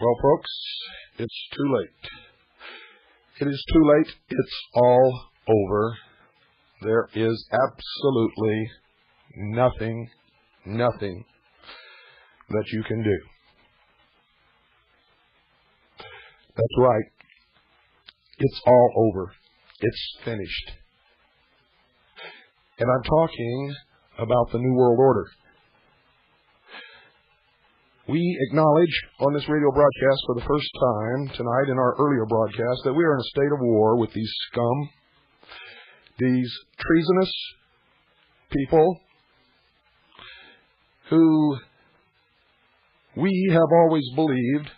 Well, folks, it's too late. It is too late. It's all over. There is absolutely nothing that you can do. That's right. It's all over. It's finished. And I'm talking about the New World Order. We acknowledge on this radio broadcast for the first time tonight in our earlier broadcast that we are in a state of war with these scum, these treasonous people who we have always believed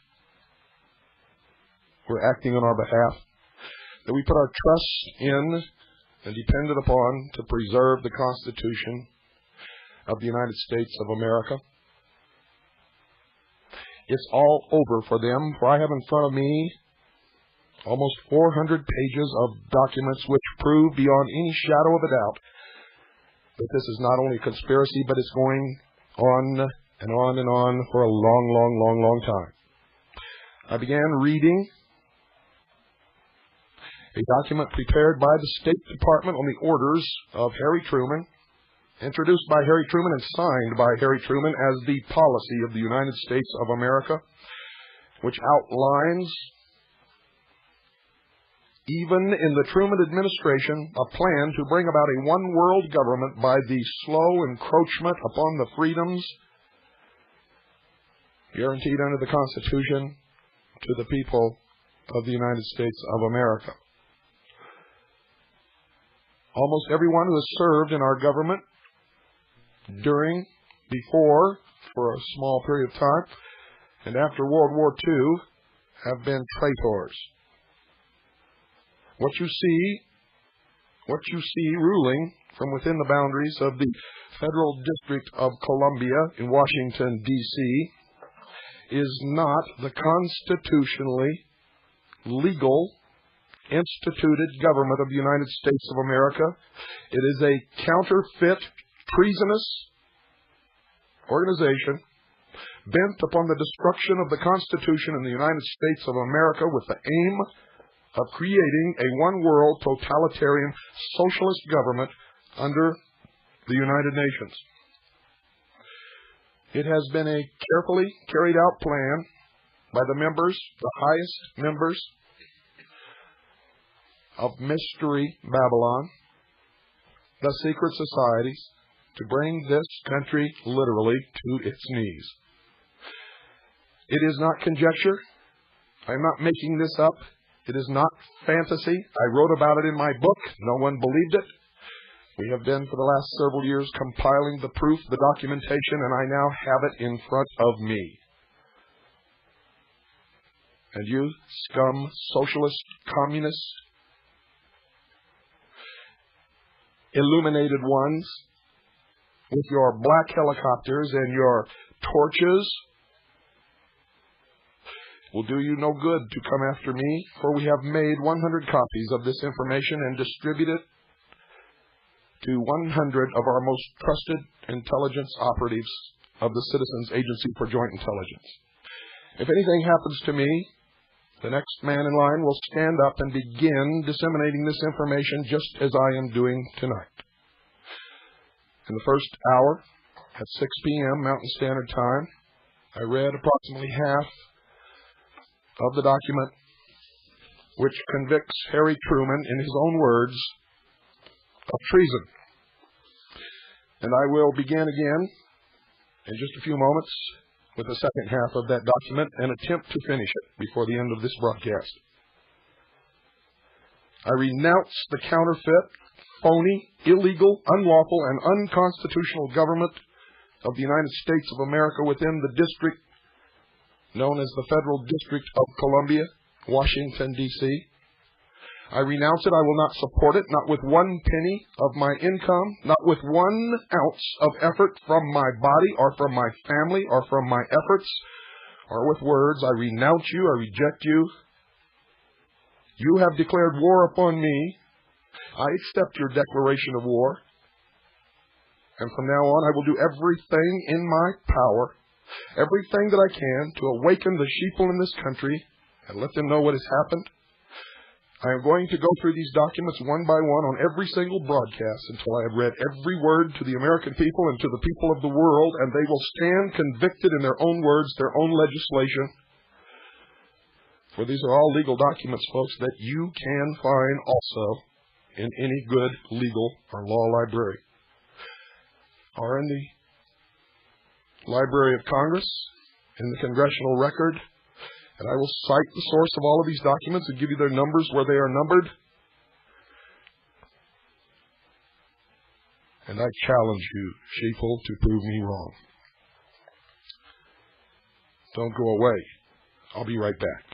were acting on our behalf, that we put our trust in and depended upon to preserve the Constitution of the United States of America. It's all over for them, for I have in front of me almost 400 pages of documents which prove beyond any shadow of a doubt that this is not only a conspiracy, but it's going on and on and on for a long time. I began reading a document prepared by the State Department on the orders of Harry Truman, introduced by Harry Truman and signed by Harry Truman as the policy of the United States of America, which outlines, even in the Truman administration, a plan to bring about a one-world government by the slow encroachment upon the freedoms guaranteed under the Constitution to the people of the United States of America. Almost everyone who has served in our government during, before, for a small period of time, and after World War II have been traitors. What you see ruling from within the boundaries of the Federal District of Columbia in Washington, D.C., is not the constitutionally legal instituted government of the United States of America. It is a counterfeit, treasonous organization bent upon the destruction of the Constitution in the United States of America with the aim of creating a one-world totalitarian socialist government under the United Nations. It has been a carefully carried out plan by the members, the highest members of Mystery Babylon, the secret societies, to bring this country literally to its knees. It is not conjecture. I'm not making this up. It is not fantasy. I wrote about it in my book. No one believed it. We have been for the last several years compiling the proof, the documentation, and I now have it in front of me. And you, scum, socialist, communist, illuminated ones, with your black helicopters and your torches, will do you no good to come after me, for we have made 100 copies of this information and distributed it to 100 of our most trusted intelligence operatives of the Citizens Agency for Joint Intelligence. If anything happens to me, the next man in line will stand up and begin disseminating this information just as I am doing tonight. In the first hour, at 6 p.m. Mountain Standard Time, I read approximately half of the document which convicts Harry Truman, in his own words, of treason. And I will begin again in just a few moments with the second half of that document and attempt to finish it before the end of this broadcast. I renounce the counterfeit, phony, illegal, unlawful, and unconstitutional government of the United States of America within the district known as the Federal District of Columbia, Washington, D.C. I renounce it. I will not support it, not with one penny of my income, not with 1 ounce of effort from my body or from my family or from my efforts, or with words. I renounce you. I reject you. You have declared war upon me. I accept your declaration of war. And from now on, I will do everything in my power everything that I can to awaken the sheeple in this country and let them know what has happened. I am going to go through these documents one by one on every single broadcast until I have read every word to the American people and to the people of the world, and they will stand convicted in their own words, their own legislation. For these are all legal documents, folks, that you can find also in any good legal or law library, or in the Library of Congress, in the Congressional Record, and I will cite the source of all of these documents and give you their numbers where they are numbered. And I challenge you, sheeple, to prove me wrong. Don't go away. I'll be right back.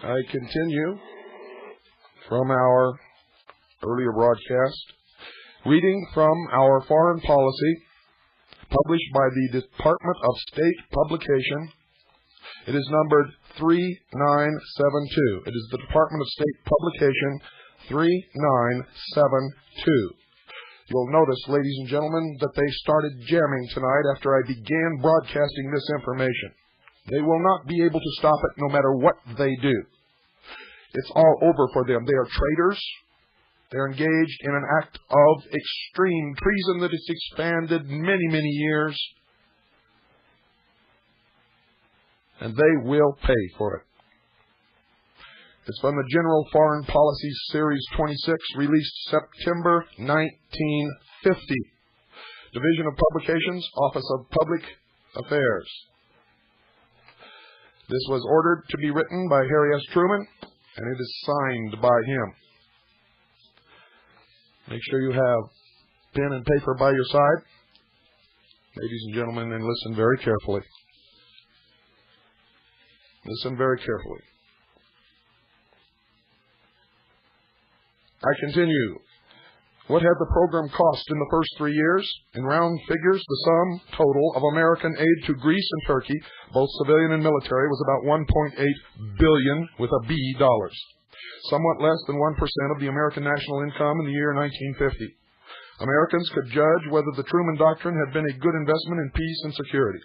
I continue from our earlier broadcast, reading from our foreign policy, published by the Department of State publication. It is numbered 3972. It is the Department of State publication 3972. You'll notice, ladies and gentlemen, that they started jamming tonight after I began broadcasting this information. They will not be able to stop it no matter what they do. It's all over for them. They are traitors. They're engaged in an act of extreme treason that has expanded many, many years. And they will pay for it. It's from the General Foreign Policy Series 26, released September 1950. Division of Publications, Office of Public Affairs. This was ordered to be written by Harry S. Truman, and it is signed by him. Make sure you have pen and paper by your side, ladies and gentlemen, and listen very carefully. Listen very carefully. I continue. What had the program cost in the first 3 years? In round figures, the sum total of American aid to Greece and Turkey, both civilian and military, was about $1.8 billion with a B dollars. Somewhat less than 1% of the American national income in the year 1950. Americans could judge whether the Truman Doctrine had been a good investment in peace and security.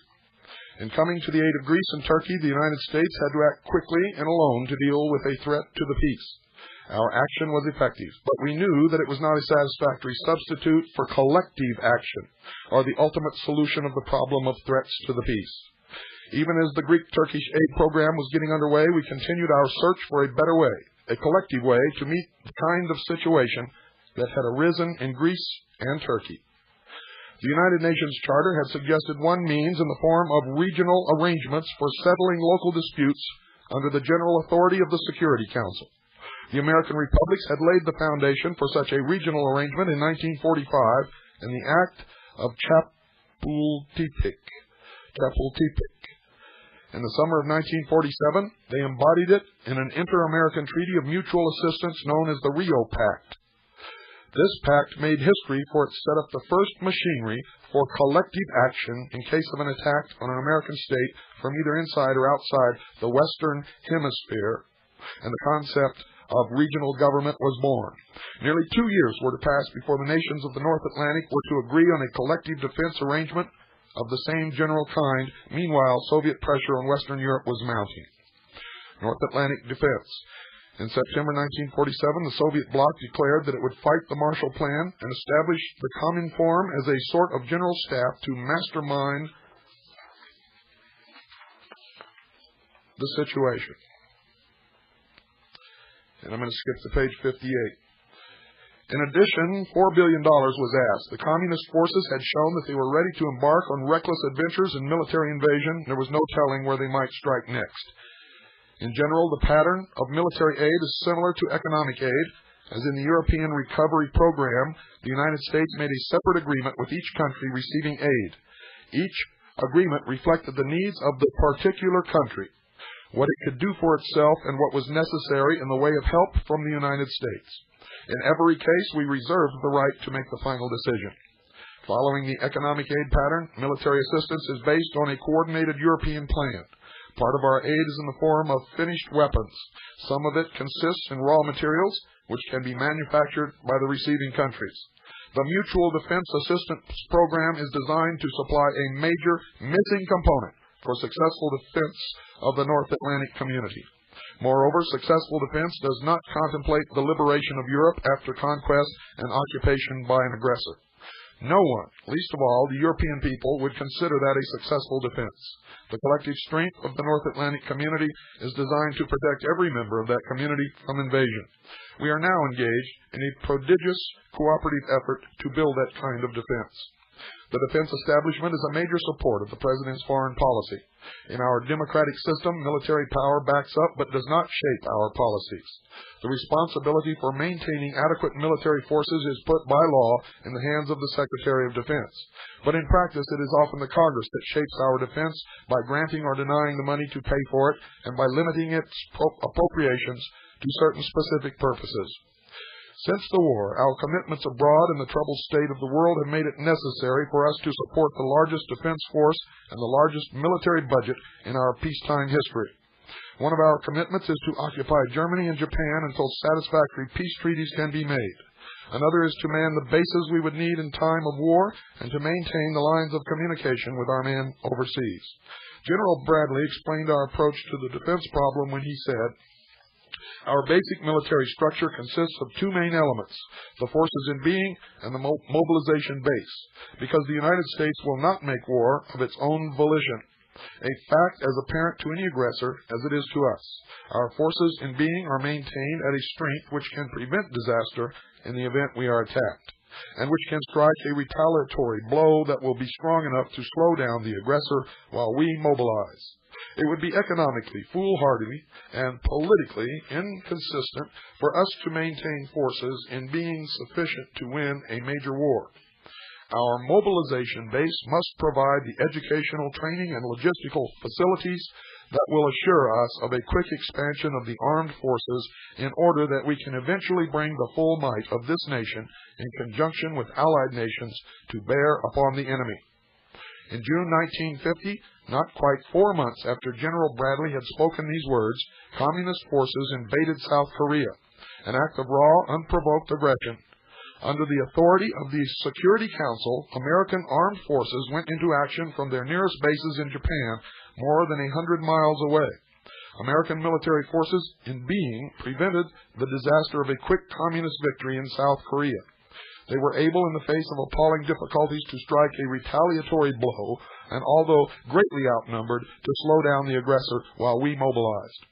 In coming to the aid of Greece and Turkey, the United States had to act quickly and alone to deal with a threat to the peace. Our action was effective, but we knew that it was not a satisfactory substitute for collective action, or the ultimate solution of the problem of threats to the peace. Even as the Greek-Turkish aid program was getting underway, we continued our search for a better way, a collective way to meet the kind of situation that had arisen in Greece and Turkey. The United Nations Charter had suggested one means in the form of regional arrangements for settling local disputes under the general authority of the Security Council. The American republics had laid the foundation for such a regional arrangement in 1945 in the Act of Chapultepec. In the summer of 1947, they embodied it in an inter-American treaty of mutual assistance known as the Rio Pact. This pact made history for it set up the first machinery for collective action in case of an attack on an American state from either inside or outside the Western Hemisphere, and the concept of regional government was born. Nearly 2 years were to pass before the nations of the North Atlantic were to agree on a collective defense arrangement of the same general kind. Meanwhile, Soviet pressure on Western Europe was mounting. North Atlantic defense. In September 1947, the Soviet bloc declared that it would fight the Marshall Plan and establish the Cominform as a sort of general staff to mastermind the situation. And I'm going to skip to page 58. In addition, $4 billion was asked. The communist forces had shown that they were ready to embark on reckless adventures in military invasion. There was no telling where they might strike next. In general, the pattern of military aid is similar to economic aid. As in the European Recovery Program, the United States made a separate agreement with each country receiving aid. Each agreement reflected the needs of the particular country, what it could do for itself, and what was necessary in the way of help from the United States. In every case, we reserved the right to make the final decision. Following the economic aid pattern, military assistance is based on a coordinated European plan. Part of our aid is in the form of finished weapons. Some of it consists in raw materials, which can be manufactured by the receiving countries. The Mutual Defense Assistance Program is designed to supply a major missing component for successful defense of the North Atlantic community. Moreover, successful defense does not contemplate the liberation of Europe after conquest and occupation by an aggressor. No one, least of all the European people, would consider that a successful defense. The collective strength of the North Atlantic community is designed to protect every member of that community from invasion. We are now engaged in a prodigious cooperative effort to build that kind of defense. The defense establishment is a major support of the President's foreign policy. In our democratic system, military power backs up but does not shape our policies. The responsibility for maintaining adequate military forces is put by law in the hands of the Secretary of Defense. But in practice, it is often the Congress that shapes our defense by granting or denying the money to pay for it and by limiting its appropriations to certain specific purposes. Since the war, our commitments abroad and the troubled state of the world have made it necessary for us to support the largest defense force and the largest military budget in our peacetime history. One of our commitments is to occupy Germany and Japan until satisfactory peace treaties can be made. Another is to man the bases we would need in time of war and to maintain the lines of communication with our men overseas. General Bradley explained our approach to the defense problem when he said, "Our basic military structure consists of two main elements, the forces in being and the mobilization base, because the United States will not make war of its own volition, a fact as apparent to any aggressor as it is to us. Our forces in being are maintained at a strength which can prevent disaster in the event we are attacked, and which can strike a retaliatory blow that will be strong enough to slow down the aggressor while we mobilize. It would be economically foolhardy and politically inconsistent for us to maintain forces in being sufficient to win a major war. Our mobilization base must provide the educational, training, and logistical facilities that will assure us of a quick expansion of the armed forces in order that we can eventually bring the full might of this nation in conjunction with allied nations to bear upon the enemy." In June 1950, not quite 4 months after General Bradley had spoken these words, communist forces invaded South Korea, an act of raw, unprovoked aggression. Under the authority of the Security Council, American armed forces went into action from their nearest bases in Japan, more than 100 miles away. American military forces in being prevented the disaster of a quick communist victory in South Korea. They were able, in the face of appalling difficulties, to strike a retaliatory blow, and although greatly outnumbered, to slow down the aggressor while we mobilized.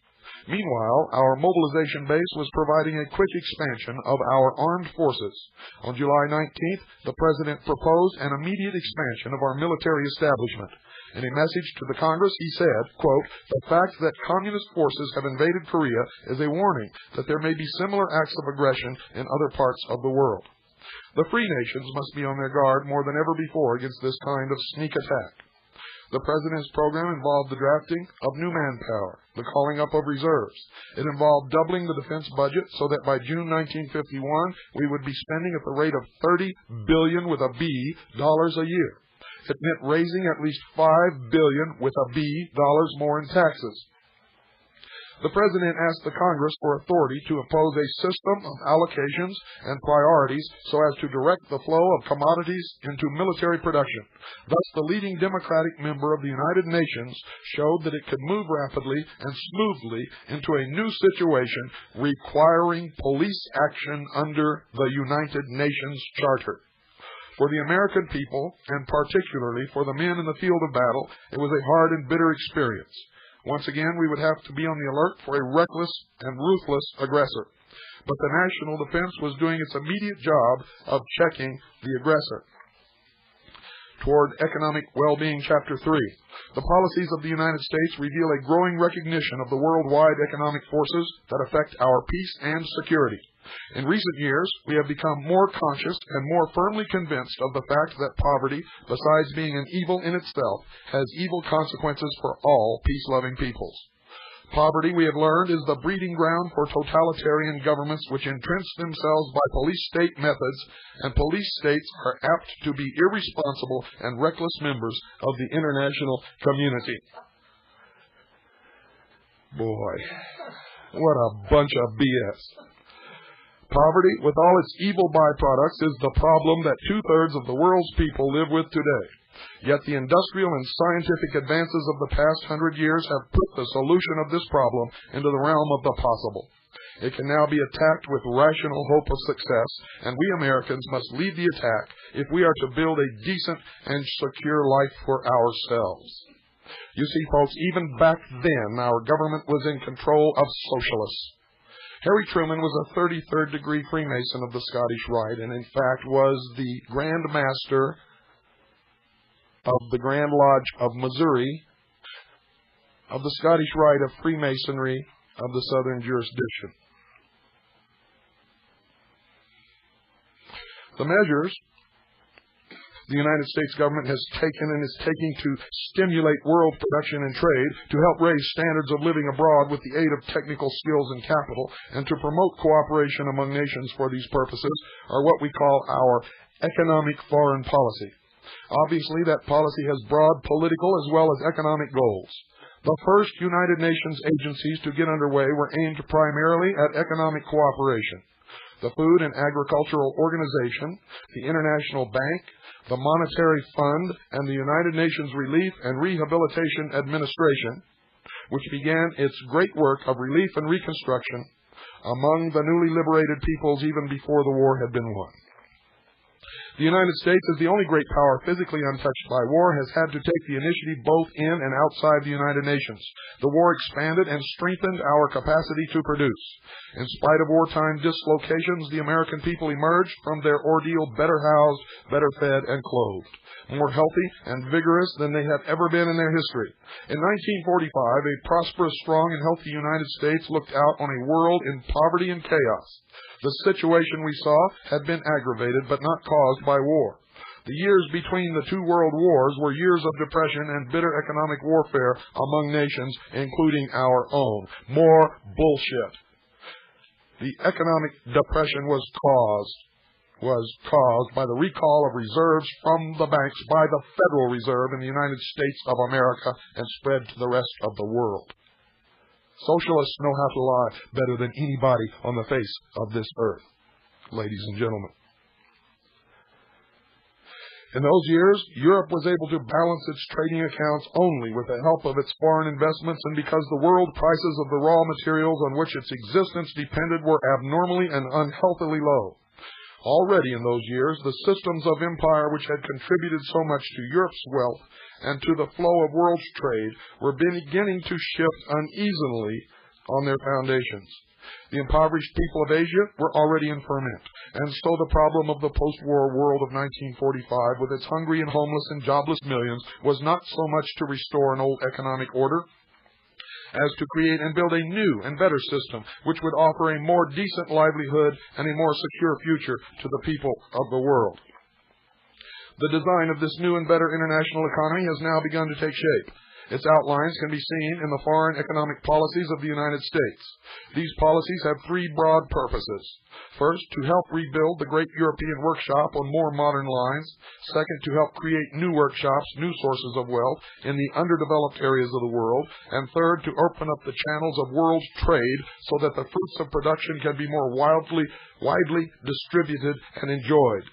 Meanwhile, our mobilization base was providing a quick expansion of our armed forces. On July 19th, the President proposed an immediate expansion of our military establishment. In a message to the Congress, he said, quote, "The fact that communist forces have invaded Korea is a warning that there may be similar acts of aggression in other parts of the world. The free nations must be on their guard more than ever before against this kind of sneak attack." The President's program involved the drafting of new manpower, the calling up of reserves. It involved doubling the defense budget so that by June 1951 we would be spending at the rate of $30 billion with a B dollars a year. It meant raising at least $5 billion with a B dollars more in taxes. The President asked the Congress for authority to impose a system of allocations and priorities so as to direct the flow of commodities into military production. Thus, the leading Democratic member of the United Nations showed that it could move rapidly and smoothly into a new situation requiring police action under the United Nations Charter. For the American people, and particularly for the men in the field of battle, it was a hard and bitter experience. Once again, we would have to be on the alert for a reckless and ruthless aggressor. but the national defense was doing its immediate job of checking the aggressor. Toward Economic Well-Being, Chapter 3. The policies of the United States reveal a growing recognition of the worldwide economic forces that affect our peace and security. In recent years, we have become more conscious and more firmly convinced of the fact that poverty, besides being an evil in itself, has evil consequences for all peace-loving peoples. Poverty, we have learned, is the breeding ground for totalitarian governments which entrench themselves by police-state methods, and police states are apt to be irresponsible and reckless members of the international community. Boy, what a bunch of BS. Poverty, with all its evil byproducts, is the problem that two-thirds of the world's people live with today. Yet the industrial and scientific advances of the past 100 years have put the solution of this problem into the realm of the possible. It can now be attacked with rational hope of success, and we Americans must lead the attack if we are to build a decent and secure life for ourselves. You see, folks, even back then, our government was in control of socialists. Harry Truman was a 33rd degree Freemason of the Scottish Rite, and in fact was the Grand Master of the Grand Lodge of Missouri of the Scottish Rite of Freemasonry of the Southern Jurisdiction. The measures the United States government has taken and is taking to stimulate world production and trade, to help raise standards of living abroad with the aid of technical skills and capital, and to promote cooperation among nations for these purposes, are what we call our economic foreign policy. Obviously, that policy has broad political as well as economic goals. The first United Nations agencies to get underway were aimed primarily at economic cooperation. The Food and Agricultural Organization, the International Bank, the Monetary Fund, and the United Nations Relief and Rehabilitation Administration, which began its great work of relief and reconstruction among the newly liberated peoples even before the war had been won. The United States, as the only great power physically untouched by war, has had to take the initiative both in and outside the United Nations. The war expanded and strengthened our capacity to produce. In spite of wartime dislocations, the American people emerged from their ordeal better housed, better fed, and clothed, more healthy and vigorous than they had ever been in their history. In 1945, a prosperous, strong, and healthy United States looked out on a world in poverty and chaos. The situation we saw had been aggravated but not caused by war. The years between the two world wars were years of depression and bitter economic warfare among nations, including our own. More bullshit. The economic depression was caused by the recall of reserves from the banks by the Federal Reserve in the United States of America and spread to the rest of the world. Socialists know how to lie better than anybody on the face of this earth, ladies and gentlemen. In those years, Europe was able to balance its trading accounts only with the help of its foreign investments, and because the world prices of the raw materials on which its existence depended were abnormally and unhealthily low. Already in those years, the systems of empire which had contributed so much to Europe's wealth and to the flow of world trade were beginning to shift uneasily on their foundations. The impoverished people of Asia were already in ferment, and so the problem of the post-war world of 1945, with its hungry and homeless and jobless millions, was not so much to restore an old economic order as to create and build a new and better system which would offer a more decent livelihood and a more secure future to the people of the world. The design of this new and better international economy has now begun to take shape. Its outlines can be seen in the foreign economic policies of the United States. These policies have three broad purposes. First, to help rebuild the great European workshop on more modern lines. Second, to help create new workshops, new sources of wealth in the underdeveloped areas of the world. And third, to open up the channels of world trade so that the fruits of production can be more widely distributed and enjoyed.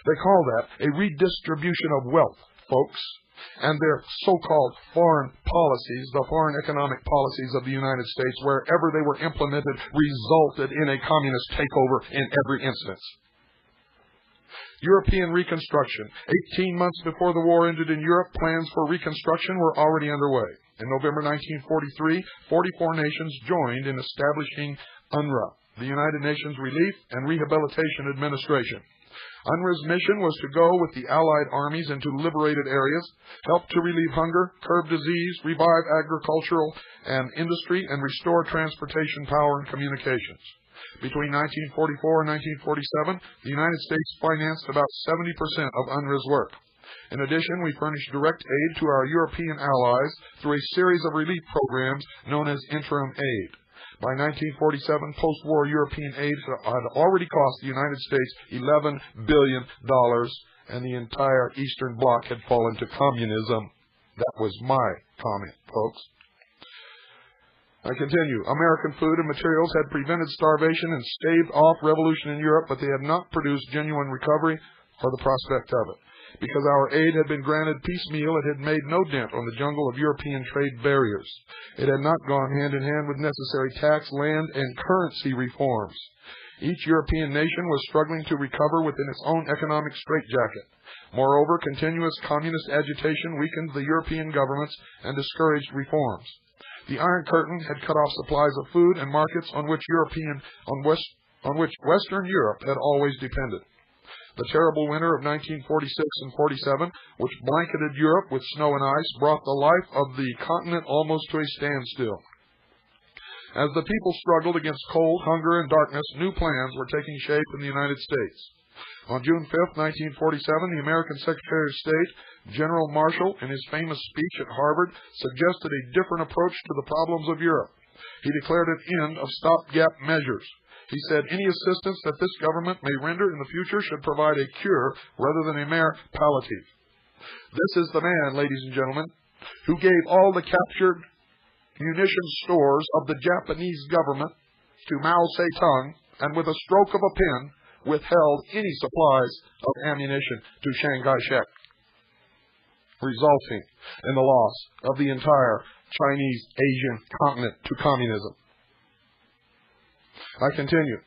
They call that a redistribution of wealth, folks. And their so-called foreign policies, the foreign economic policies of the United States, wherever they were implemented, resulted in a communist takeover in every instance. European reconstruction. 18 months before the war ended in Europe, plans for reconstruction were already underway. In November 1943, 44 nations joined in establishing UNRWA, the United Nations Relief and Rehabilitation Administration. UNRWA's mission was to go with the Allied armies into liberated areas, help to relieve hunger, curb disease, revive agricultural and industry, and restore transportation power and communications. Between 1944 and 1947, the United States financed about 70% of UNRWA's work. In addition, we furnished direct aid to our European allies through a series of relief programs known as interim aid. By 1947, post-war European aid had already cost the United States $11 billion, and the entire Eastern Bloc had fallen to communism. That was my comment, folks. I continue. American food and materials had prevented starvation and staved off revolution in Europe, but they had not produced genuine recovery or the prospect of it. Because our aid had been granted piecemeal, it had made no dent on the jungle of European trade barriers. It had not gone hand in hand with necessary tax, land, and currency reforms. Each European nation was struggling to recover within its own economic straitjacket. Moreover, continuous communist agitation weakened the European governments and discouraged reforms. The Iron Curtain had cut off supplies of food and markets on which Western Europe had always depended. The terrible winter of 1946 and 47, which blanketed Europe with snow and ice, brought the life of the continent almost to a standstill. As the people struggled against cold, hunger, and darkness, new plans were taking shape in the United States. On June 5, 1947, the American Secretary of State, General Marshall, in his famous speech at Harvard, suggested a different approach to the problems of Europe. He declared an end of stopgap measures. He said any assistance that this government may render in the future should provide a cure rather than a mere palliative. This is the man, ladies and gentlemen, who gave all the captured munition stores of the Japanese government to Mao Zedong, and with a stroke of a pen withheld any supplies of ammunition to Chiang Kai-shek, resulting in the loss of the entire Chinese Asian continent to communism. I continue.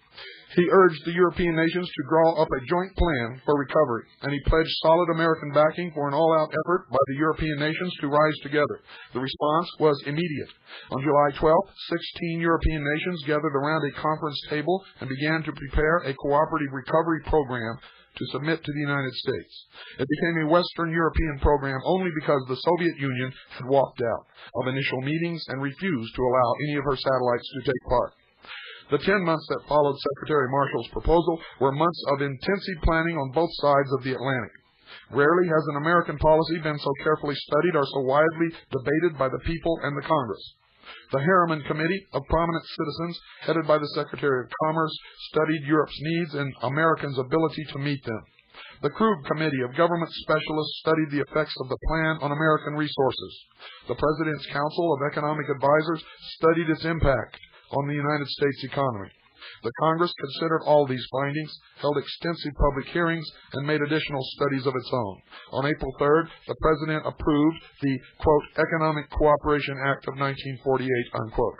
He urged the European nations to draw up a joint plan for recovery, and he pledged solid American backing for an all-out effort by the European nations to rise together. The response was immediate. On July 12th, 16 European nations gathered around a conference table and began to prepare a cooperative recovery program to submit to the United States. It became a Western European program only because the Soviet Union had walked out of initial meetings and refused to allow any of her satellites to take part. The 10 months that followed Secretary Marshall's proposal were months of intensive planning on both sides of the Atlantic. Rarely has an American policy been so carefully studied or so widely debated by the people and the Congress. The Harriman Committee of prominent citizens, headed by the Secretary of Commerce, studied Europe's needs and Americans' ability to meet them. The Krug Committee of government specialists studied the effects of the plan on American resources. The President's Council of Economic Advisors studied its impact on the United States economy. The Congress considered all these findings, held extensive public hearings, and made additional studies of its own. On April 3rd, the President approved the, quote, Economic Cooperation Act of 1948, unquote.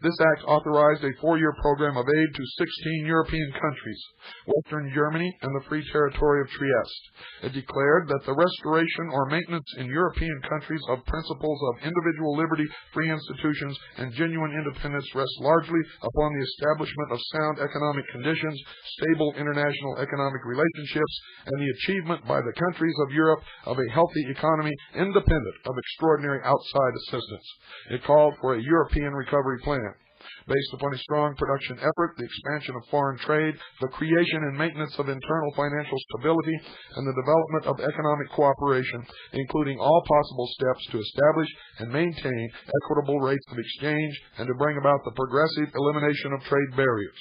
This act authorized a 4-year program of aid to 16 European countries, Western Germany and the Free Territory of Trieste. It declared that the restoration or maintenance in European countries of principles of individual liberty, free institutions, and genuine independence rests largely upon the establishment of sound economic conditions, stable international economic relationships, and the achievement by the countries of Europe of a healthy economy independent of extraordinary outside assistance. It called for a European recovery plan based upon a strong production effort, the expansion of foreign trade, the creation and maintenance of internal financial stability, and the development of economic cooperation, including all possible steps to establish and maintain equitable rates of exchange and to bring about the progressive elimination of trade barriers.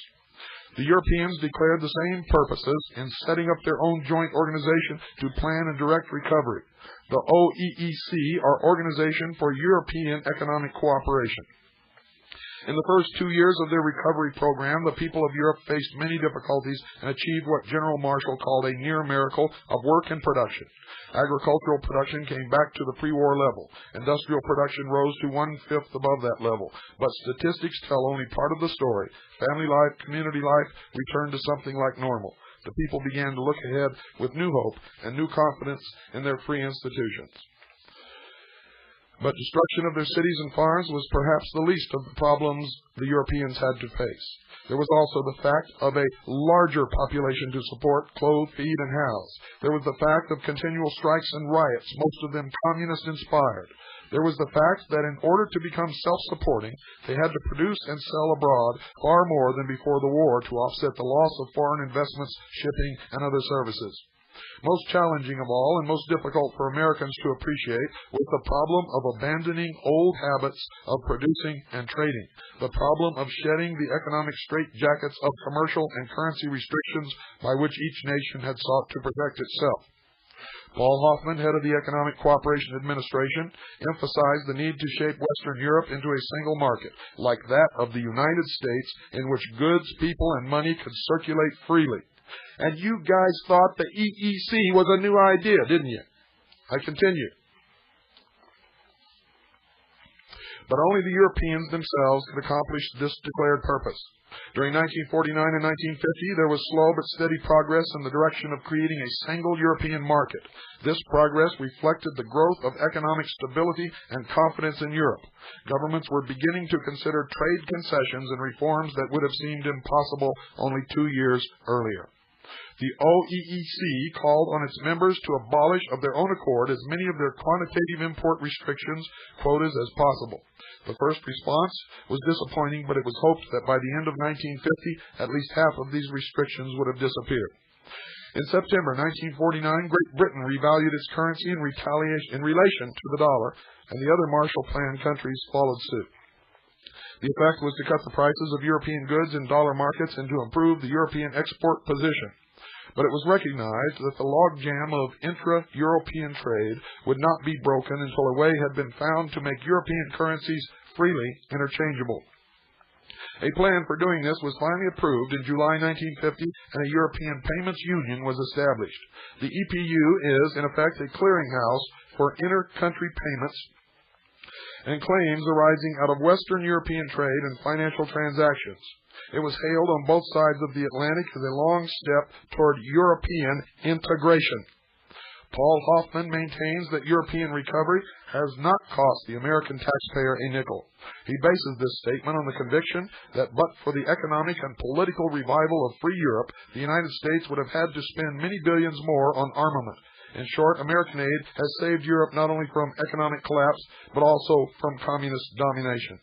The Europeans declared the same purposes in setting up their own joint organization to plan and direct recovery, the OEEC, or Organization for European Economic Cooperation. In the first 2 years of their recovery program, the people of Europe faced many difficulties and achieved what General Marshall called a near miracle of work and production. Agricultural production came back to the pre-war level. Industrial production rose to 1/5 above that level. But statistics tell only part of the story. Family life, community life returned to something like normal. The people began to look ahead with new hope and new confidence in their free institutions. But destruction of their cities and farms was perhaps the least of the problems the Europeans had to face. There was also the fact of a larger population to support, clothe, feed, and house. There was the fact of continual strikes and riots, most of them communist-inspired. There was the fact that in order to become self-supporting, they had to produce and sell abroad far more than before the war to offset the loss of foreign investments, shipping, and other services. Most challenging of all and most difficult for Americans to appreciate was the problem of abandoning old habits of producing and trading, the problem of shedding the economic straitjackets of commercial and currency restrictions by which each nation had sought to protect itself. Paul Hoffman, head of the Economic Cooperation Administration, emphasized the need to shape Western Europe into a single market, like that of the United States, in which goods, people, and money could circulate freely. And you guys thought the EEC was a new idea, didn't you? I continue. But only the Europeans themselves could accomplish this declared purpose. During 1949 and 1950, there was slow but steady progress in the direction of creating a single European market. This progress reflected the growth of economic stability and confidence in Europe. Governments were beginning to consider trade concessions and reforms that would have seemed impossible only 2 years earlier. The OEEC called on its members to abolish of their own accord as many of their quantitative import restrictions, quotas, as possible. The first response was disappointing, but it was hoped that by the end of 1950, at least half of these restrictions would have disappeared. In September 1949, Great Britain revalued its currency in relation to the dollar, and the other Marshall Plan countries followed suit. The effect was to cut the prices of European goods in dollar markets and to improve the European export position. But it was recognized that the logjam of intra-European trade would not be broken until a way had been found to make European currencies freely interchangeable. A plan for doing this was finally approved in July 1950, and a European Payments Union was established. The EPU is, in effect, a clearinghouse for inter-country payments and claims arising out of Western European trade and financial transactions. It was hailed on both sides of the Atlantic as a long step toward European integration. Paul Hoffman maintains that European recovery has not cost the American taxpayer a nickel. He bases this statement on the conviction that but for the economic and political revival of free Europe, the United States would have had to spend many billions more on armament. In short, American aid has saved Europe not only from economic collapse, but also from communist domination.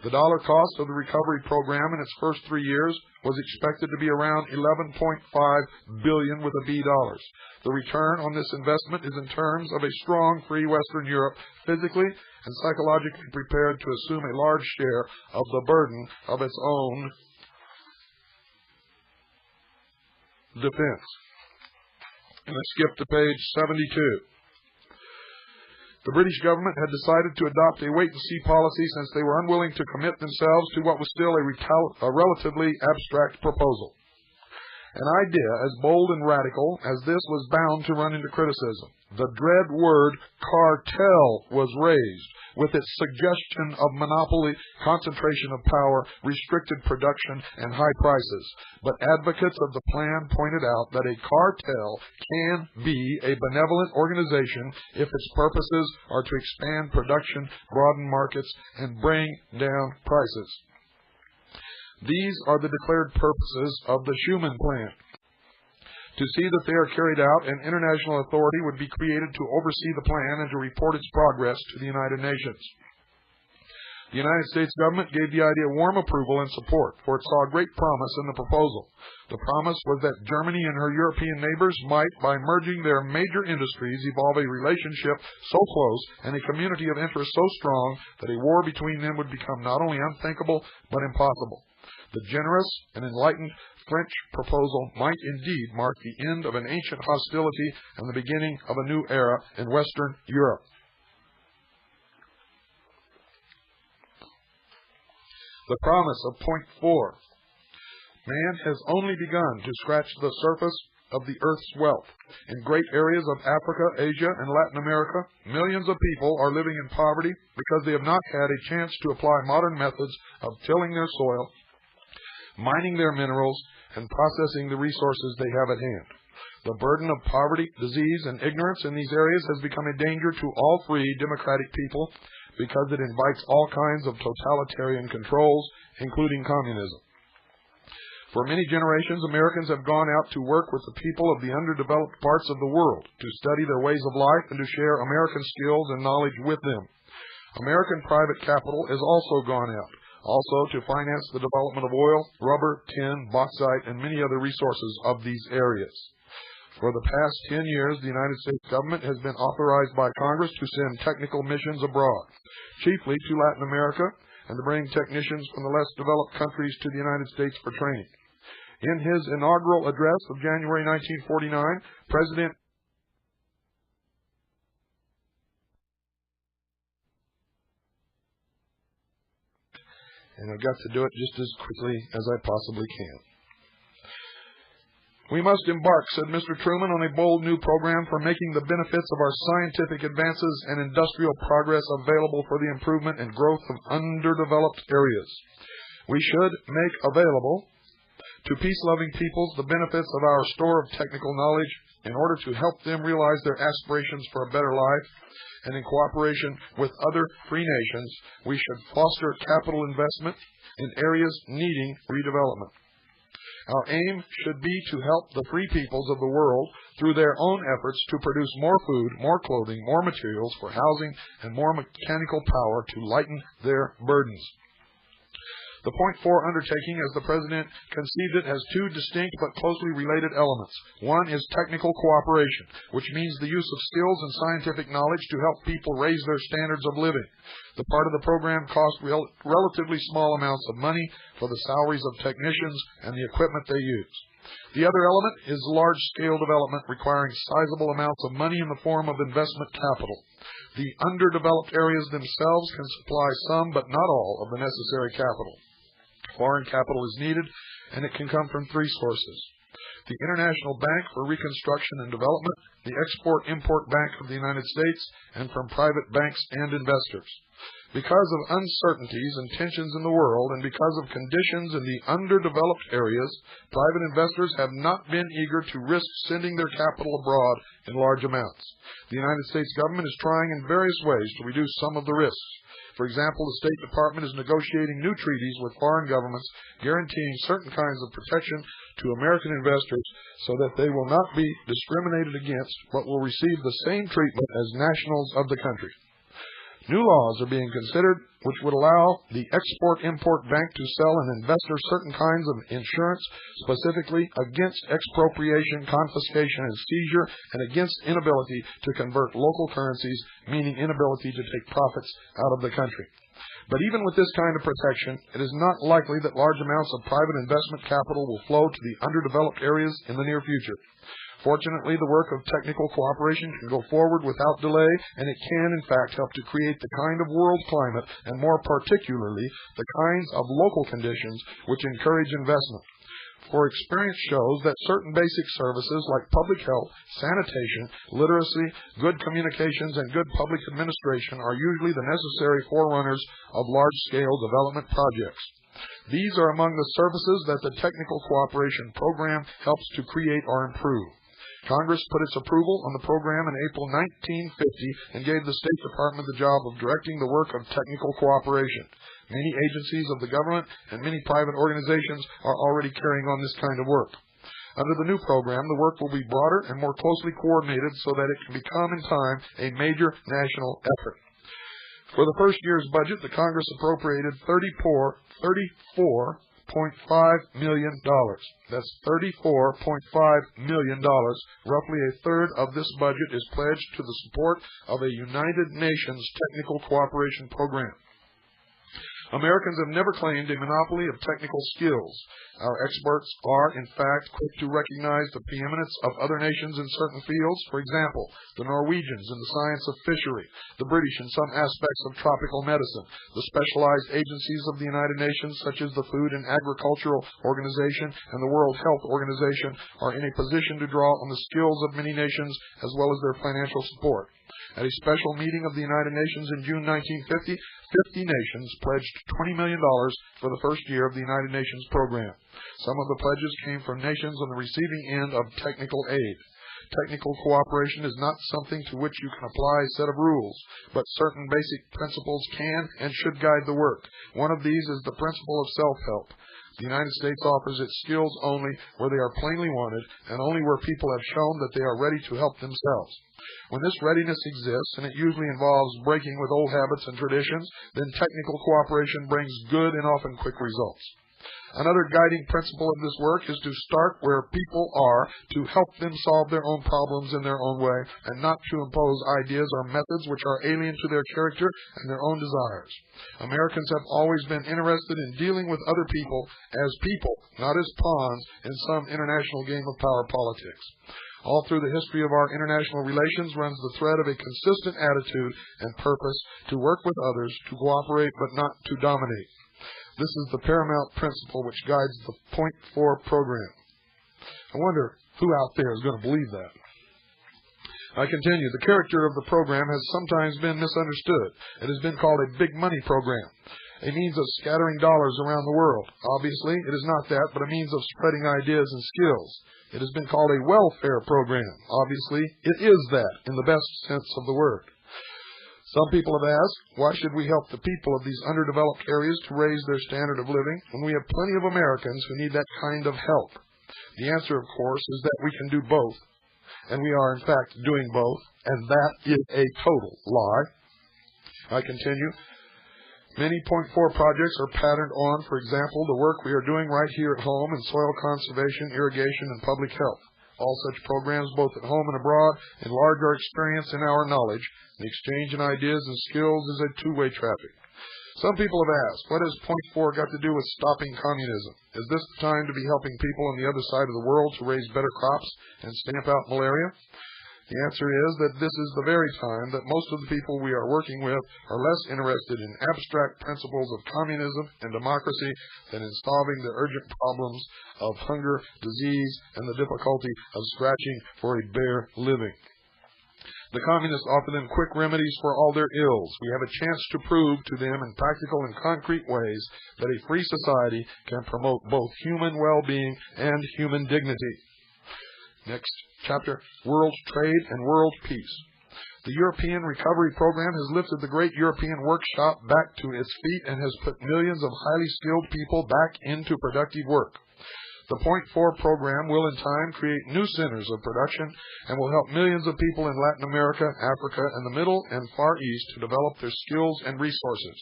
The dollar cost of the recovery program in its first 3 years was expected to be around $11.5 billion with a B dollars. The return on this investment is in terms of a strong, free Western Europe, physically and psychologically prepared to assume a large share of the burden of its own defense. And I skip to page 72. The British government had decided to adopt a wait-and-see policy since they were unwilling to commit themselves to what was still a relatively abstract proposal. An idea as bold and radical as this was bound to run into criticism. The dread word cartel was raised, with its suggestion of monopoly, concentration of power, restricted production, and high prices. But advocates of the plan pointed out that a cartel can be a benevolent organization if its purposes are to expand production, broaden markets, and bring down prices. These are the declared purposes of the Schuman Plan. To see that they are carried out, an international authority would be created to oversee the plan and to report its progress to the United Nations. The United States government gave the idea warm approval and support, for it saw great promise in the proposal. The promise was that Germany and her European neighbors might, by merging their major industries, evolve a relationship so close and a community of interest so strong that a war between them would become not only unthinkable, but impossible. The generous and enlightened French proposal might indeed mark the end of an ancient hostility and the beginning of a new era in Western Europe. The promise of point 4. Man has only begun to scratch the surface of the earth's wealth. In great areas of Africa, Asia, and Latin America, millions of people are living in poverty because they have not had a chance to apply modern methods of tilling their soil, mining their minerals, and processing the resources they have at hand. The burden of poverty, disease, and ignorance in these areas has become a danger to all free democratic people because it invites all kinds of totalitarian controls, including communism. For many generations, Americans have gone out to work with the people of the underdeveloped parts of the world, to study their ways of life and to share American skills and knowledge with them. American private capital has also gone out, also to finance the development of oil, rubber, tin, bauxite, and many other resources of these areas. For the past 10 years, the United States government has been authorized by Congress to send technical missions abroad, chiefly to Latin America, and to bring technicians from the less developed countries to the United States for training. In his inaugural address of January 1949, President and I've got to do it just as quickly as I possibly can. We must embark, said Mr. Truman, on a bold new program for making the benefits of our scientific advances and industrial progress available for the improvement and growth of underdeveloped areas. We should make available to peace-loving peoples the benefits of our store of technical knowledge in order to help them realize their aspirations for a better life, and in cooperation with other free nations, we should foster capital investment in areas needing redevelopment. Our aim should be to help the free peoples of the world through their own efforts to produce more food, more clothing, more materials for housing, and more mechanical power to lighten their burdens. The Point 4 undertaking, as the President conceived it, has two distinct but closely related elements. One is technical cooperation, which means the use of skills and scientific knowledge to help people raise their standards of living. The part of the program costs relatively small amounts of money for the salaries of technicians and the equipment they use. The other element is large-scale development requiring sizable amounts of money in the form of investment capital. The underdeveloped areas themselves can supply some but not all of the necessary capital. Foreign capital is needed, and it can come from three sources: the International Bank for Reconstruction and Development, the Export-Import Bank of the United States, and from private banks and investors. Because of uncertainties and tensions in the world, and because of conditions in the underdeveloped areas, private investors have not been eager to risk sending their capital abroad in large amounts. The United States government is trying in various ways to reduce some of the risks. For example, the State Department is negotiating new treaties with foreign governments guaranteeing certain kinds of protection to American investors so that they will not be discriminated against but will receive the same treatment as nationals of the country. New laws are being considered which would allow the Export-Import Bank to sell an investor certain kinds of insurance specifically against expropriation, confiscation, and seizure, and against inability to convert local currencies, meaning inability to take profits out of the country. But even with this kind of protection, it is not likely that large amounts of private investment capital will flow to the underdeveloped areas in the near future. Fortunately, the work of technical cooperation can go forward without delay, and it can, in fact, help to create the kind of world climate, and more particularly, the kinds of local conditions which encourage investment. For experience shows that certain basic services like public health, sanitation, literacy, good communications, and good public administration are usually the necessary forerunners of large-scale development projects. These are among the services that the Technical Cooperation Program helps to create or improve. Congress put its approval on the program in April 1950 and gave the State Department the job of directing the work of technical cooperation. Many agencies of the government and many private organizations are already carrying on this kind of work. Under the new program, the work will be broader and more closely coordinated so that it can become in time a major national effort. For the first year's budget, the Congress appropriated $34.5 million. That's $34.5 million. Roughly a third of this budget is pledged to the support of a United Nations technical cooperation program. Americans have never claimed a monopoly of technical skills. Our experts are, in fact, quick to recognize the preeminence of other nations in certain fields. For example, the Norwegians in the science of fishery, the British in some aspects of tropical medicine, the specialized agencies of the United Nations, such as the Food and Agricultural Organization and the World Health Organization, are in a position to draw on the skills of many nations as well as their financial support. At a special meeting of the United Nations in June 1950, 50 nations pledged $20 million for the first year of the United Nations program. Some of the pledges came from nations on the receiving end of technical aid. Technical cooperation is not something to which you can apply a set of rules, but certain basic principles can and should guide the work. One of these is the principle of self-help. The United States offers its skills only where they are plainly wanted and only where people have shown that they are ready to help themselves. When this readiness exists, and it usually involves breaking with old habits and traditions, then technical cooperation brings good and often quick results. Another guiding principle of this work is to start where people are, to help them solve their own problems in their own way, and not to impose ideas or methods which are alien to their character and their own desires. Americans have always been interested in dealing with other people, not as pawns in some international game of power politics. All through the history of our international relations runs the thread of a consistent attitude and purpose to work with others, to cooperate but not to dominate. This is the paramount principle which guides the Point 4 program. I wonder who out there is going to believe that. I continue. The character of the program has sometimes been misunderstood. It has been called a big money program, a means of scattering dollars around the world. Obviously, it is not that, but a means of spreading ideas and skills. It has been called a welfare program. Obviously, it is that in the best sense of the word. Some people have asked, why should we help the people of these underdeveloped areas to raise their standard of living when we have plenty of Americans who need that kind of help? The answer, of course, is that we can do both, and we are, in fact, doing both, and that is a total lie. I continue. Many Point 4 projects are patterned on, for example, the work we are doing right here at home in soil conservation, irrigation, and public health. All such programs, both at home and abroad, enlarge our experience and our knowledge. The exchange in ideas and skills is a two-way traffic. Some people have asked, what has Point 4 got to do with stopping communism? Is this the time to be helping people on the other side of the world to raise better crops and stamp out malaria? The answer is that this is the very time that most of the people we are working with are less interested in abstract principles of communism and democracy than in solving the urgent problems of hunger, disease, and the difficulty of scratching for a bare living. The communists offer them quick remedies for all their ills. We have a chance to prove to them in practical and concrete ways that a free society can promote both human well-being and human dignity. Next chapter, World Trade and World Peace. The European Recovery Program has lifted the great European workshop back to its feet and has put millions of highly skilled people back into productive work. The Point 4 program will in time create new centers of production and will help millions of people in Latin America, Africa, and the Middle and Far East to develop their skills and resources.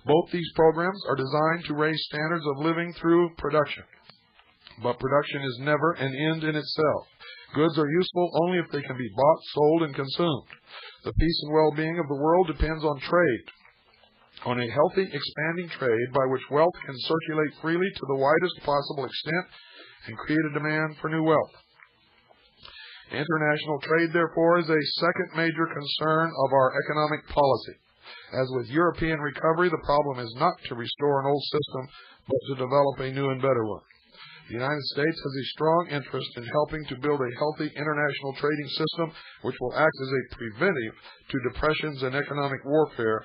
Both these programs are designed to raise standards of living through production. But production is never an end in itself. Goods are useful only if they can be bought, sold, and consumed. The peace and well-being of the world depends on trade, on a healthy, expanding trade by which wealth can circulate freely to the widest possible extent and create a demand for new wealth. International trade, therefore, is a second major concern of our economic policy. As with European recovery, the problem is not to restore an old system, but to develop a new and better one. The United States has a strong interest in helping to build a healthy international trading system which will act as a preventive to depressions and economic warfare.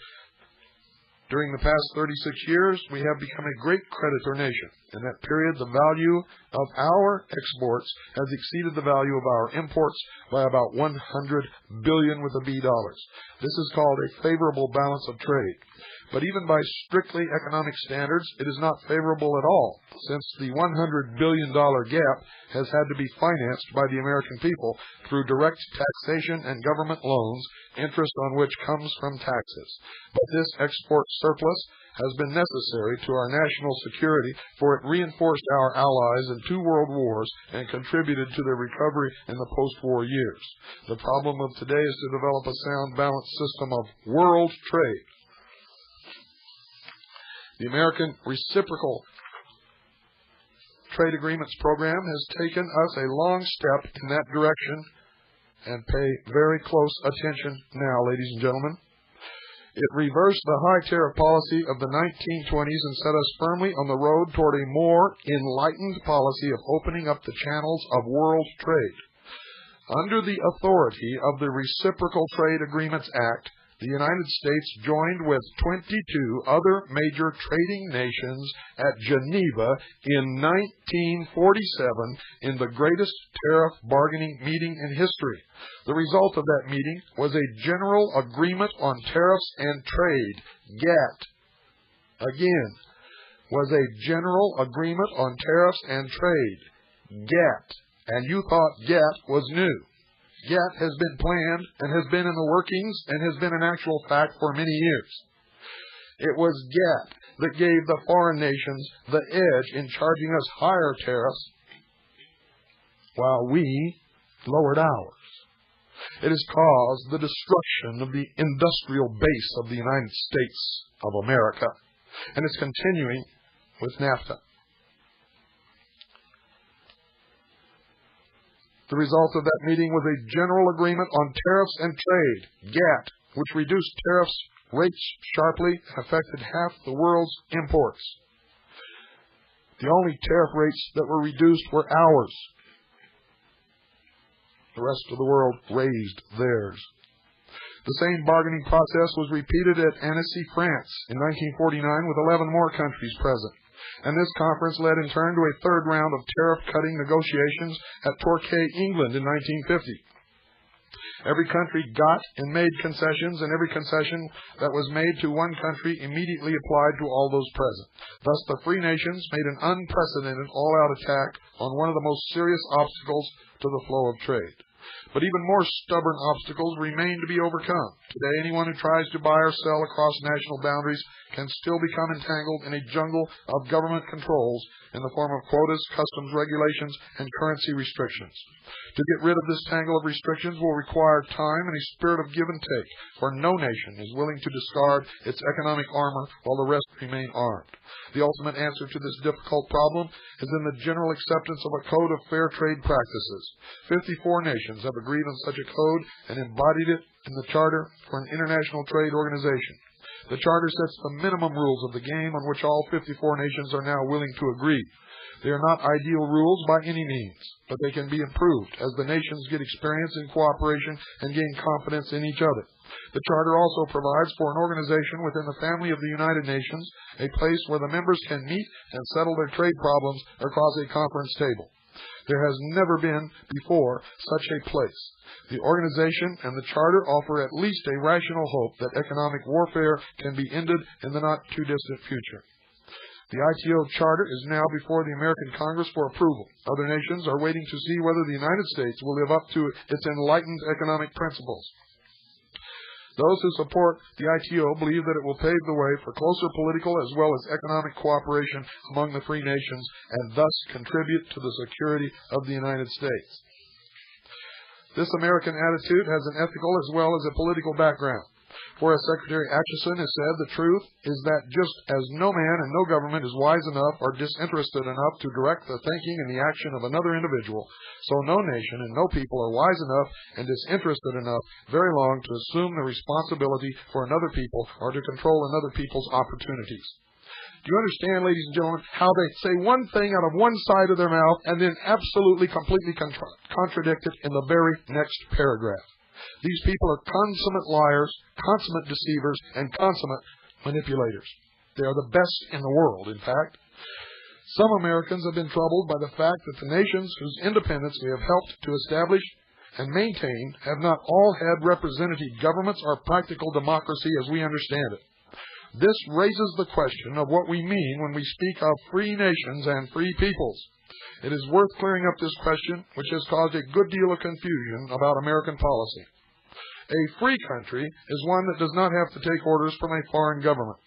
During the past 36 years, we have become a great creditor nation. In that period, the value of our exports has exceeded the value of our imports by about $100 billion with a B dollars. This is called a favorable balance of trade. But even by strictly economic standards, it is not favorable at all, since the $100 billion gap has had to be financed by the American people through direct taxation and government loans, interest on which comes from taxes. But this export surplus has been necessary to our national security, for it reinforced our allies in 2 world wars and contributed to their recovery in the post-war years. The problem of today is to develop a sound, balanced system of world trade. The American Reciprocal Trade Agreements Program has taken us a long step in that direction, and pay very close attention now, ladies and gentlemen. It reversed the high tariff policy of the 1920s and set us firmly on the road toward a more enlightened policy of opening up the channels of world trade. Under the authority of the Reciprocal Trade Agreements Act, the United States joined with 22 other major trading nations at Geneva in 1947 in the greatest tariff bargaining meeting in history. The result of that meeting was a General Agreement on Tariffs and Trade, GATT. Again, was a General Agreement on Tariffs and Trade, GATT. And you thought GATT was new. GATT has been planned and has been in the workings and has been an actual fact for many years. It was GATT that gave the foreign nations the edge in charging us higher tariffs while we lowered ours. It has caused the destruction of the industrial base of the United States of America, and it's continuing with NAFTA. The result of that meeting was a General Agreement on Tariffs and Trade, GATT, which reduced tariffs rates sharply and affected half the world's imports. The only tariff rates that were reduced were ours. The rest of the world raised theirs. The same bargaining process was repeated at Annecy, France in 1949 with 11 more countries present. And this conference led in turn to a third round of tariff-cutting negotiations at Torquay, England in 1950. Every country got and made concessions, and every concession that was made to one country immediately applied to all those present. Thus, the free nations made an unprecedented all-out attack on one of the most serious obstacles to the flow of trade. But even more stubborn obstacles remain to be overcome. Today, anyone who tries to buy or sell across national boundaries can still become entangled in a jungle of government controls in the form of quotas, customs regulations, and currency restrictions. To get rid of this tangle of restrictions will require time and a spirit of give and take, for no nation is willing to discard its economic armor while the rest remain armed. The ultimate answer to this difficult problem is in the general acceptance of a code of fair trade practices. 54 nations have agreed on such a code and embodied it in the Charter for an International Trade Organization. The Charter sets the minimum rules of the game on which all 54 nations are now willing to agree. They are not ideal rules by any means, but they can be improved as the nations get experience in cooperation and gain confidence in each other. The Charter also provides for an organization within the family of the United Nations, a place where the members can meet and settle their trade problems across a conference table. There has never been before such a place. The organization and the Charter offer at least a rational hope that economic warfare can be ended in the not-too-distant future. The ITO Charter is now before the American Congress for approval. Other nations are waiting to see whether the United States will live up to its enlightened economic principles. Those who support the ITO believe that it will pave the way for closer political as well as economic cooperation among the free nations and thus contribute to the security of the United States. This American attitude has an ethical as well as a political background. For as Secretary Atchison has said, the truth is that just as no man and no government is wise enough or disinterested enough to direct the thinking and the action of another individual, so no nation and no people are wise enough and disinterested enough very long to assume the responsibility for another people or to control another people's opportunities. Do you understand, ladies and gentlemen, how they say one thing out of one side of their mouth and then absolutely, completely contradict it in the very next paragraph? These people are consummate liars, consummate deceivers, and consummate manipulators. They are the best in the world, in fact. Some Americans have been troubled by the fact that the nations whose independence we have helped to establish and maintain have not all had representative governments or practical democracy as we understand it. This raises the question of what we mean when we speak of free nations and free peoples. It is worth clearing up this question, which has caused a good deal of confusion about American policy. A free country is one that does not have to take orders from a foreign government.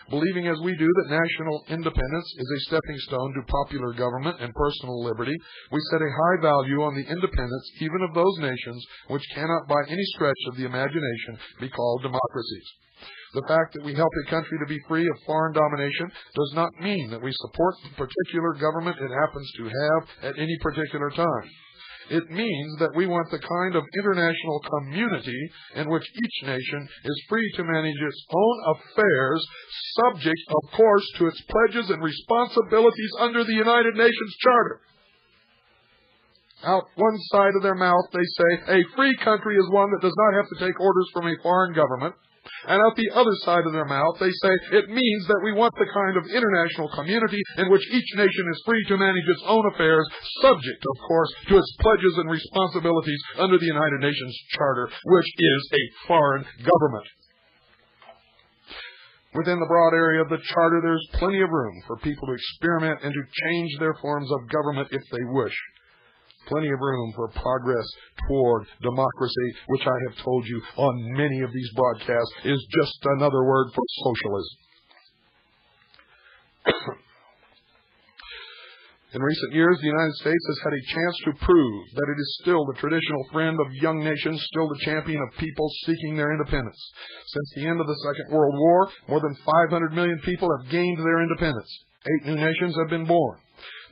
Believing as we do that national independence is a stepping stone to popular government and personal liberty, we set a high value on the independence even of those nations which cannot by any stretch of the imagination be called democracies. The fact that we help a country to be free of foreign domination does not mean that we support the particular government it happens to have at any particular time. It means that we want the kind of international community in which each nation is free to manage its own affairs, subject, of course, to its pledges and responsibilities under the United Nations Charter. Out one side of their mouth, they say, a free country is one that does not have to take orders from a foreign government. And out the other side of their mouth, they say, it means that we want the kind of international community in which each nation is free to manage its own affairs, subject, of course, to its pledges and responsibilities under the United Nations Charter, which is a foreign government. Within the broad area of the Charter, there's plenty of room for people to experiment and to change their forms of government if they wish. Plenty of room for progress toward democracy, which I have told you on many of these broadcasts is just another word for socialism. In recent years, the United States has had a chance to prove that it is still the traditional friend of young nations, still the champion of people seeking their independence. Since the end of the Second World War, more than 500 million people have gained their independence. 8 new nations have been born.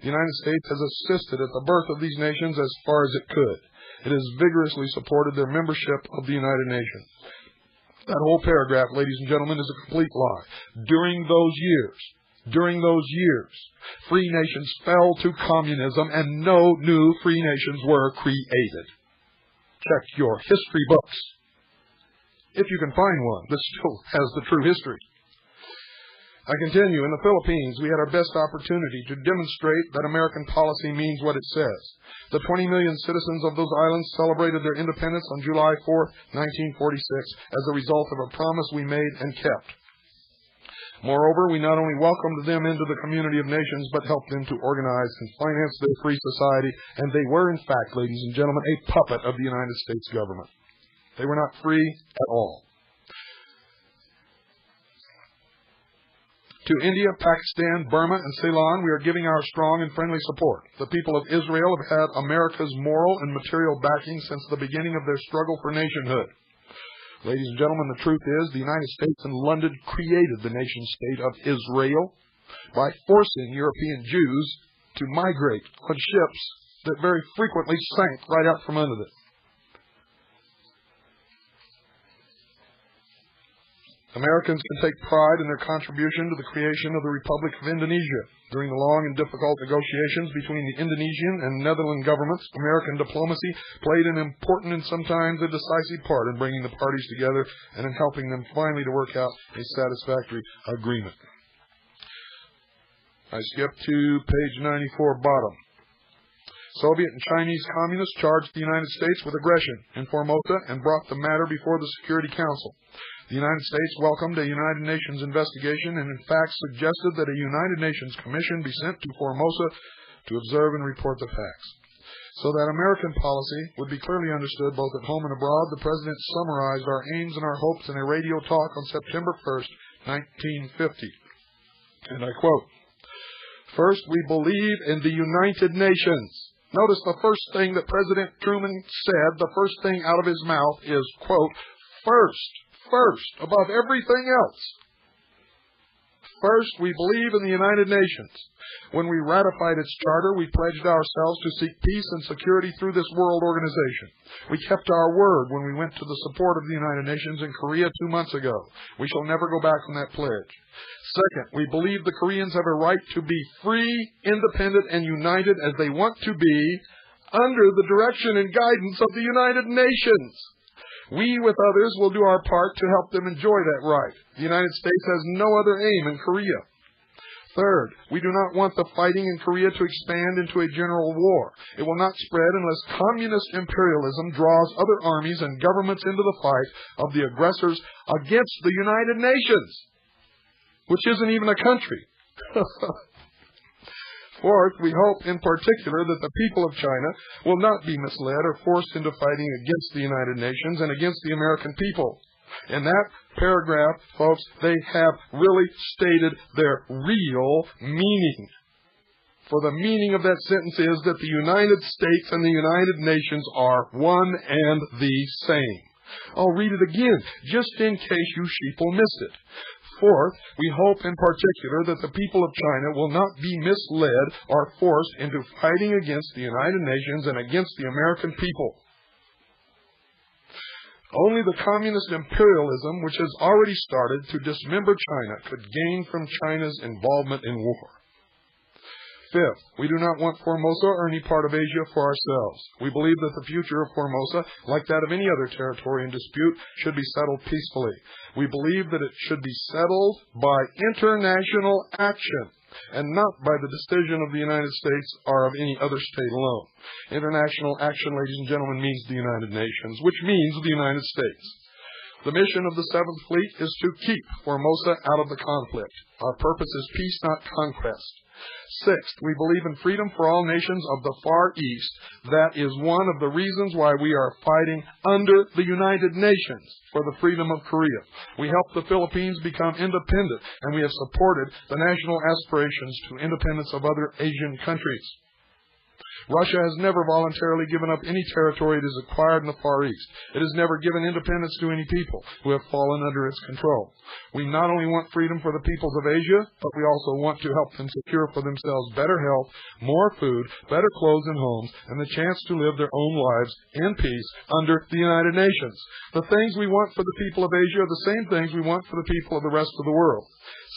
The United States has assisted at the birth of these nations as far as it could. It has vigorously supported their membership of the United Nations. That whole paragraph, ladies and gentlemen, is a complete lie. During those years, free nations fell to communism and no new free nations were created. Check your history books. If you can find one, this still has the true history. I continue. In the Philippines, we had our best opportunity to demonstrate that American policy means what it says. The 20 million citizens of those islands celebrated their independence on July 4, 1946, as a result of a promise we made and kept. Moreover, we not only welcomed them into the community of nations, but helped them to organize and finance their free society, and they were, in fact, ladies and gentlemen, a puppet of the United States government. They were not free at all. To India, Pakistan, Burma, and Ceylon, we are giving our strong and friendly support. The people of Israel have had America's moral and material backing since the beginning of their struggle for nationhood. Ladies and gentlemen, the truth is the United States and London created the nation-state of Israel by forcing European Jews to migrate on ships that very frequently sank right out from under them. Americans can take pride in their contribution to the creation of the Republic of Indonesia. During the long and difficult negotiations between the Indonesian and Netherlands governments, American diplomacy played an important and sometimes a decisive part in bringing the parties together and in helping them finally to work out a satisfactory agreement. I skip to page 94, bottom. Soviet and Chinese communists charged the United States with aggression in Formosa and brought the matter before the Security Council. The United States welcomed a United Nations investigation and in fact suggested that a United Nations commission be sent to Formosa to observe and report the facts. So that American policy would be clearly understood both at home and abroad, the President summarized our aims and our hopes in a radio talk on September 1st, 1950. And I quote, "First, we believe in the United Nations." Notice the first thing that President Truman said, the first thing out of his mouth is, quote, first, above everything else. First, we believe in the United Nations. When we ratified its charter, we pledged ourselves to seek peace and security through this world organization. We kept our word when we went to the support of the United Nations in Korea 2 months ago. We shall never go back on that pledge. Second, we believe the Koreans have a right to be free, independent, and united as they want to be under the direction and guidance of the United Nations. We, with others, will do our part to help them enjoy that right. The United States has no other aim in Korea. Third, we do not want the fighting in Korea to expand into a general war. It will not spread unless communist imperialism draws other armies and governments into the fight of the aggressors against the United Nations, which isn't even a country. Fourth, we hope in particular that the people of China will not be misled or forced into fighting against the United Nations and against the American people. In that paragraph, folks, they have really stated their real meaning. For the meaning of that sentence is that the United States and the United Nations are one and the same. I'll read it again, just in case you sheeple missed it. Fourth, we hope in particular that the people of China will not be misled or forced into fighting against the United Nations and against the American people. Only the communist imperialism, which has already started to dismember China, could gain from China's involvement in war. Fifth, we do not want Formosa or any part of Asia for ourselves. We believe that the future of Formosa, like that of any other territory in dispute, should be settled peacefully. We believe that it should be settled by international action and not by the decision of the United States or of any other state alone. International action, ladies and gentlemen, means the United Nations, which means the United States. The mission of the Seventh Fleet is to keep Formosa out of the conflict. Our purpose is peace, not conquest. Sixth, we believe in freedom for all nations of the Far East. That is one of the reasons why we are fighting under the United Nations for the freedom of Korea. We helped the Philippines become independent, and we have supported the national aspirations to independence of other Asian countries. Russia has never voluntarily given up any territory it has acquired in the Far East. It has never given independence to any people who have fallen under its control. We not only want freedom for the peoples of Asia, but we also want to help them secure for themselves better health, more food, better clothes and homes, and the chance to live their own lives in peace under the United Nations. The things we want for the people of Asia are the same things we want for the people of the rest of the world.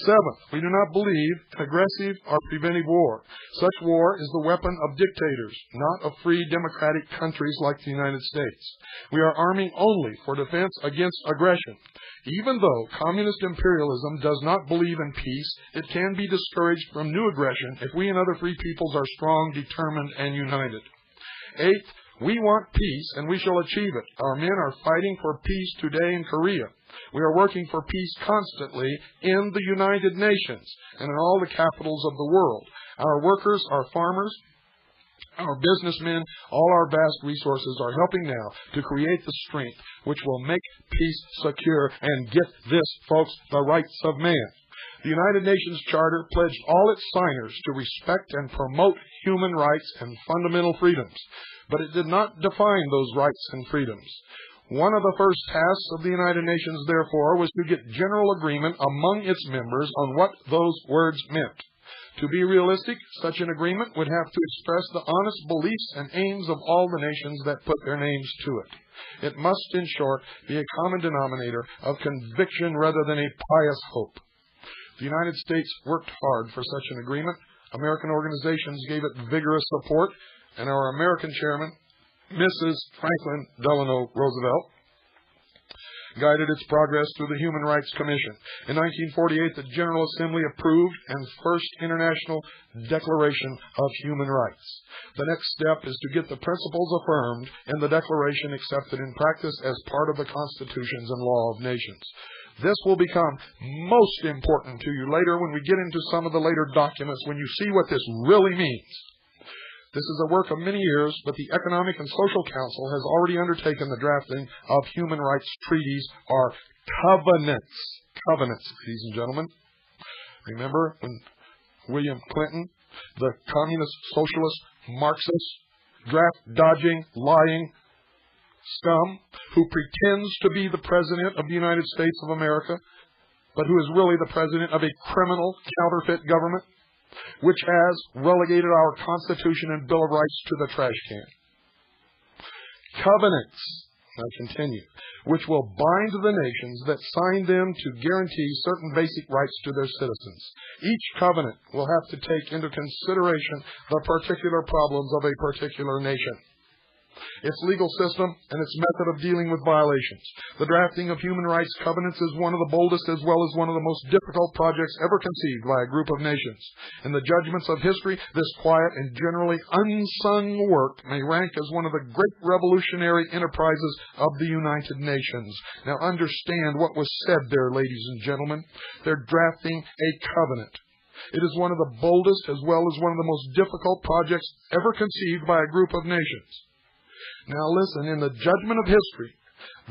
Seventh, we do not believe in aggressive or preventive war. Such war is the weapon of dictators, not of free democratic countries like the United States. We are arming only for defense against aggression. Even though communist imperialism does not believe in peace, it can be discouraged from new aggression if we and other free peoples are strong, determined, and united. Eighth, we want peace, and we shall achieve it. Our men are fighting for peace today in Korea. We are working for peace constantly in the United Nations and in all the capitals of the world. Our workers, our farmers, our businessmen, all our vast resources are helping now to create the strength which will make peace secure and get this, folks, the rights of man. The United Nations Charter pledged all its signers to respect and promote human rights and fundamental freedoms, but it did not define those rights and freedoms. One of the first tasks of the United Nations, therefore, was to get general agreement among its members on what those words meant. To be realistic, such an agreement would have to express the honest beliefs and aims of all the nations that put their names to it. It must, in short, be a common denominator of conviction rather than a pious hope. The United States worked hard for such an agreement. American organizations gave it vigorous support, and our American chairman, Mrs. Franklin Delano Roosevelt, guided its progress through the Human Rights Commission. In 1948, the General Assembly approved the first International Declaration of Human Rights. The next step is to get the principles affirmed in the Declaration accepted in practice as part of the constitutions and law of nations. This will become most important to you later when we get into some of the later documents, when you see what this really means. This is a work of many years, but the Economic and Social Council has already undertaken the drafting of human rights treaties, or covenants. Covenants, ladies and gentlemen. Remember when William Clinton, the communist, socialist, Marxist, draft-dodging, lying scum who pretends to be the President of the United States of America, but who is really the President of a criminal, counterfeit government, which has relegated our Constitution and Bill of Rights to the trash can. Covenants, I continue, which will bind the nations that sign them to guarantee certain basic rights to their citizens. Each covenant will have to take into consideration the particular problems of a particular nation, its legal system, and its method of dealing with violations. The drafting of human rights covenants is one of the boldest as well as one of the most difficult projects ever conceived by a group of nations. In the judgments of history, this quiet and generally unsung work may rank as one of the great revolutionary enterprises of the United Nations. Now understand what was said there, ladies and gentlemen. They're drafting a covenant. It is one of the boldest as well as one of the most difficult projects ever conceived by a group of nations. Now listen, in the judgment of history,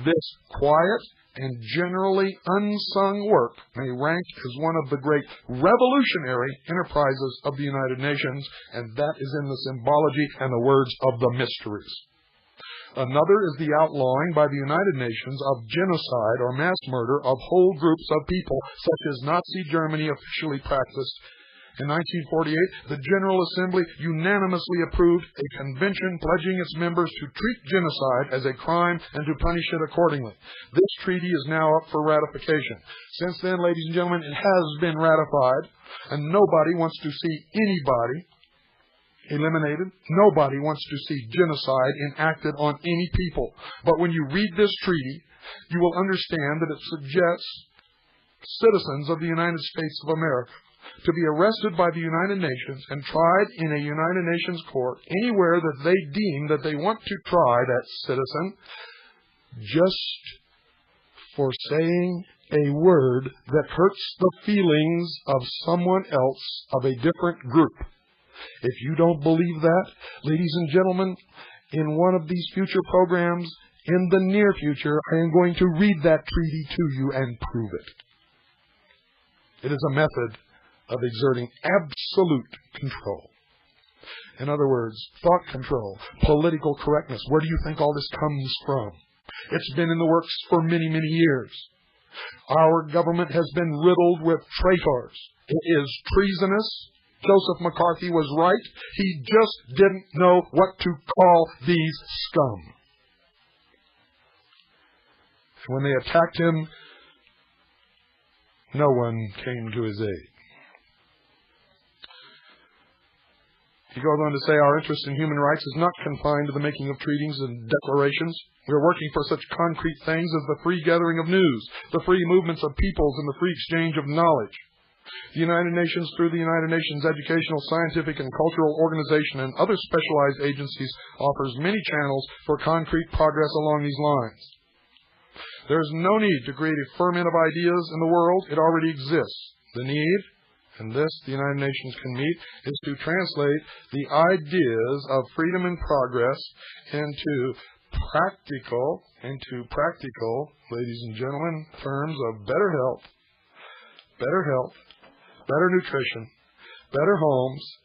this quiet and generally unsung work may rank as one of the great revolutionary enterprises of the United Nations, and that is in the symbology and the words of the mysteries. Another is the outlawing by the United Nations of genocide or mass murder of whole groups of people, such as Nazi Germany officially practiced. In 1948, the General Assembly unanimously approved a convention pledging its members to treat genocide as a crime and to punish it accordingly. This treaty is now up for ratification. Since then, ladies and gentlemen, it has been ratified, and nobody wants to see anybody eliminated. Nobody wants to see genocide enacted on any people. But when you read this treaty, you will understand that it suggests citizens of the United States of America to be arrested by the United Nations and tried in a United Nations court anywhere that they deem that they want to try that citizen just for saying a word that hurts the feelings of someone else of a different group. If you don't believe that, ladies and gentlemen, in one of these future programs, in the near future, I am going to read that treaty to you and prove it. It is a method of exerting absolute control. In other words, thought control, political correctness. Where do you think all this comes from? It's been in the works for many, many years. Our government has been riddled with traitors. It is treasonous. Joseph McCarthy was right. He just didn't know what to call these scum. When they attacked him, no one came to his aid. He goes on to say, our interest in human rights is not confined to the making of treaties and declarations. We are working for such concrete things as the free gathering of news, the free movements of peoples, and the free exchange of knowledge. The United Nations, through the United Nations Educational, Scientific, and Cultural Organization and other specialized agencies, offers many channels for concrete progress along these lines. There is no need to create a ferment of ideas in the world. It already exists. The need, and this the United Nations can meet, is to translate the ideas of freedom and progress into practical, ladies and gentlemen, terms of better health, better nutrition, better homes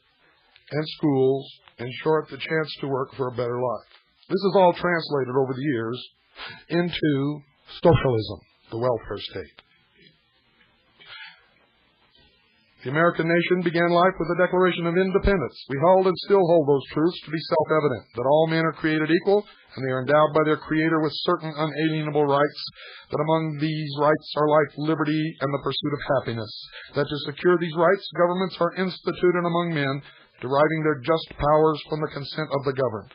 and schools, in short, the chance to work for a better life. This is all translated over the years into socialism, the welfare state. The American nation began life with the Declaration of Independence. We hold and still hold those truths to be self-evident, that all men are created equal, and they are endowed by their Creator with certain unalienable rights, that among these rights are life, liberty, and the pursuit of happiness, that to secure these rights, governments are instituted among men, deriving their just powers from the consent of the governed.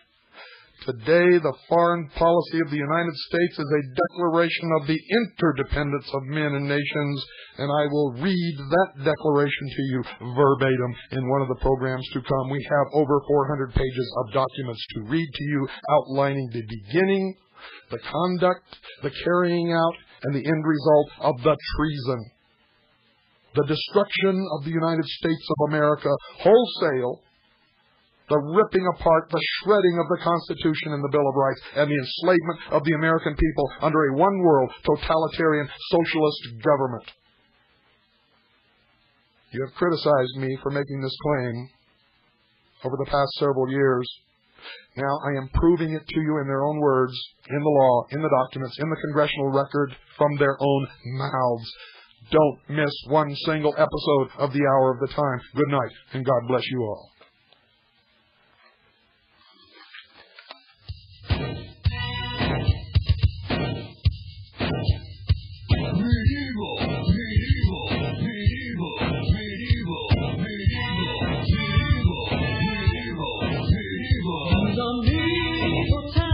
Today, the foreign policy of the United States is a declaration of the interdependence of men and nations, and I will read that declaration to you verbatim in one of the programs to come. We have over 400 pages of documents to read to you, outlining the beginning, the conduct, the carrying out, and the end result of the treason. The destruction of the United States of America wholesale, the ripping apart, the shredding of the Constitution and the Bill of Rights, and the enslavement of the American people under a one-world, totalitarian, socialist government. You have criticized me for making this claim over the past several years. Now I am proving it to you in their own words, in the law, in the documents, in the congressional record, from their own mouths. Don't miss one single episode of the Hour of the Time. Good night, and God bless you all. Medieval.